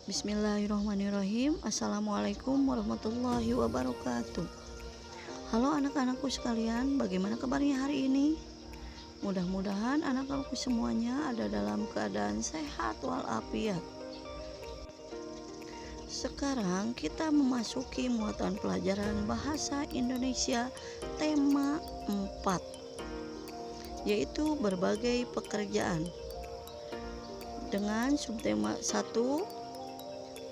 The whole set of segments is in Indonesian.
Bismillahirrahmanirrahim. Assalamualaikum warahmatullahi wabarakatuh. Halo anak-anakku sekalian, bagaimana kabarnya hari ini? Mudah-mudahan anak-anakku semuanya ada dalam keadaan sehat walafiat. Sekarang kita memasuki muatan pelajaran bahasa Indonesia tema 4, yaitu berbagai pekerjaan. Dengan subtema 1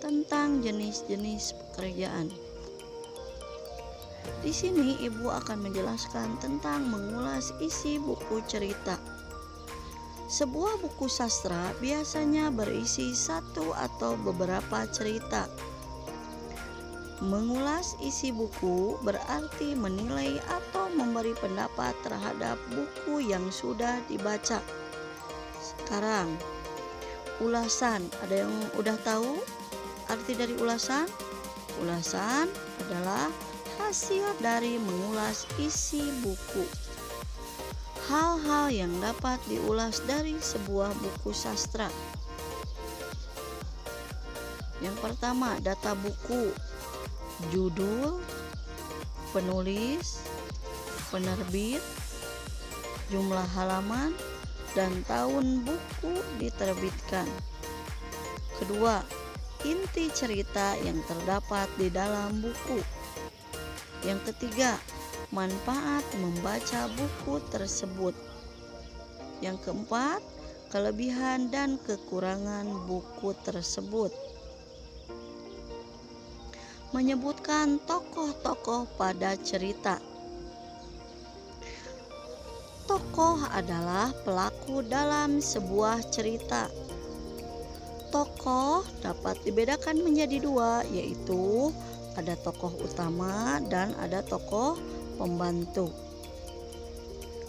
tentang jenis-jenis pekerjaan. Di sini Ibu akan menjelaskan tentang mengulas isi buku cerita. Sebuah buku sastra biasanya berisi satu atau beberapa cerita. Mengulas isi buku berarti menilai atau memberi pendapat terhadap buku yang sudah dibaca. Sekarang, ulasan, ada yang udah tahu arti dari ulasan? Ulasan adalah hasil dari mengulas isi buku. Hal-hal yang dapat diulas dari sebuah buku sastra. Yang pertama, data buku, judul, penulis, penerbit, jumlah halaman, dan tahun buku diterbitkan. Kedua, inti cerita yang terdapat di dalam buku. Yang ketiga, manfaat membaca buku tersebut. Yang keempat, kelebihan dan kekurangan buku tersebut. Menyebutkan tokoh-tokoh pada cerita. Tokoh adalah pelaku dalam sebuah cerita. Tokoh dapat dibedakan menjadi dua, yaitu ada tokoh utama dan ada tokoh pembantu.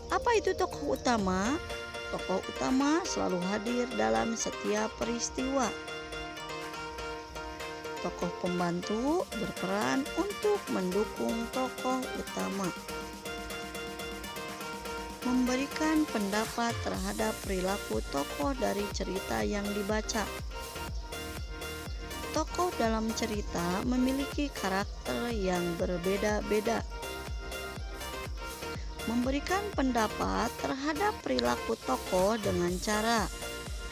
Apa itu tokoh utama? Tokoh utama selalu hadir dalam setiap peristiwa. Tokoh pembantu berperan untuk mendukung tokoh utama. Memberikan pendapat terhadap perilaku tokoh dari cerita yang dibaca. Tokoh dalam cerita memiliki karakter yang berbeda-beda. Memberikan pendapat terhadap perilaku tokoh dengan cara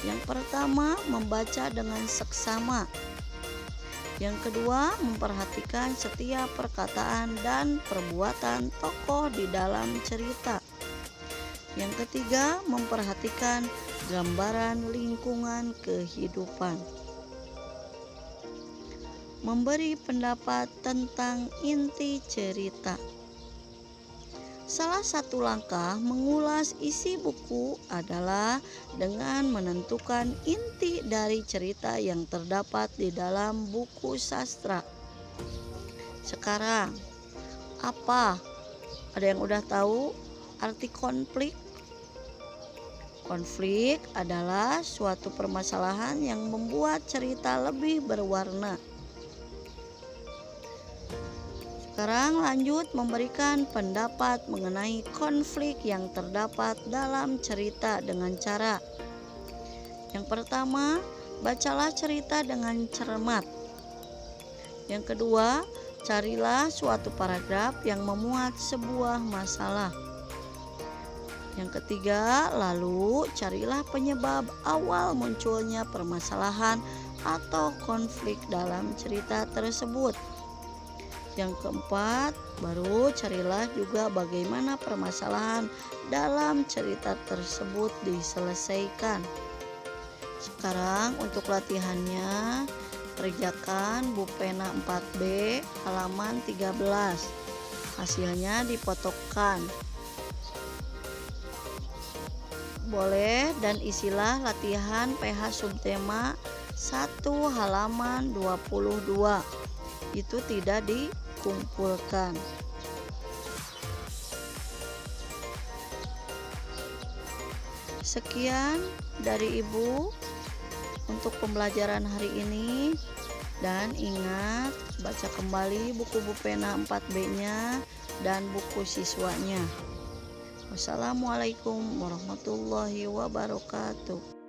yang pertama, membaca dengan seksama. Yang kedua, memperhatikan setiap perkataan dan perbuatan tokoh di dalam cerita. Yang ketiga, memperhatikan gambaran lingkungan kehidupan. Memberi pendapat tentang inti cerita. Salah satu langkah mengulas isi buku adalah dengan menentukan inti dari cerita yang terdapat di dalam buku sastra. Sekarang, apa? Ada yang udah tahu arti konflik? Konflik adalah suatu permasalahan yang membuat cerita lebih berwarna. Sekarang lanjut memberikan pendapat mengenai konflik yang terdapat dalam cerita dengan cara. Yang pertama, bacalah cerita dengan cermat. Yang kedua, carilah suatu paragraf yang memuat sebuah masalah. Yang ketiga, lalu carilah penyebab awal munculnya permasalahan atau konflik dalam cerita tersebut. Yang keempat, baru carilah juga bagaimana permasalahan dalam cerita tersebut diselesaikan. Sekarang untuk latihannya, kerjakan Bu Pena 4B halaman 13. Hasilnya dipotokkan. Boleh dan isilah latihan PH subtema 1 halaman 22. Itu tidak dikumpulkan. Sekian dari Ibu untuk pembelajaran hari ini, dan ingat baca kembali buku Bu Pena 4B-nya dan buku siswanya. Wassalamualaikum warahmatullahi wabarakatuh.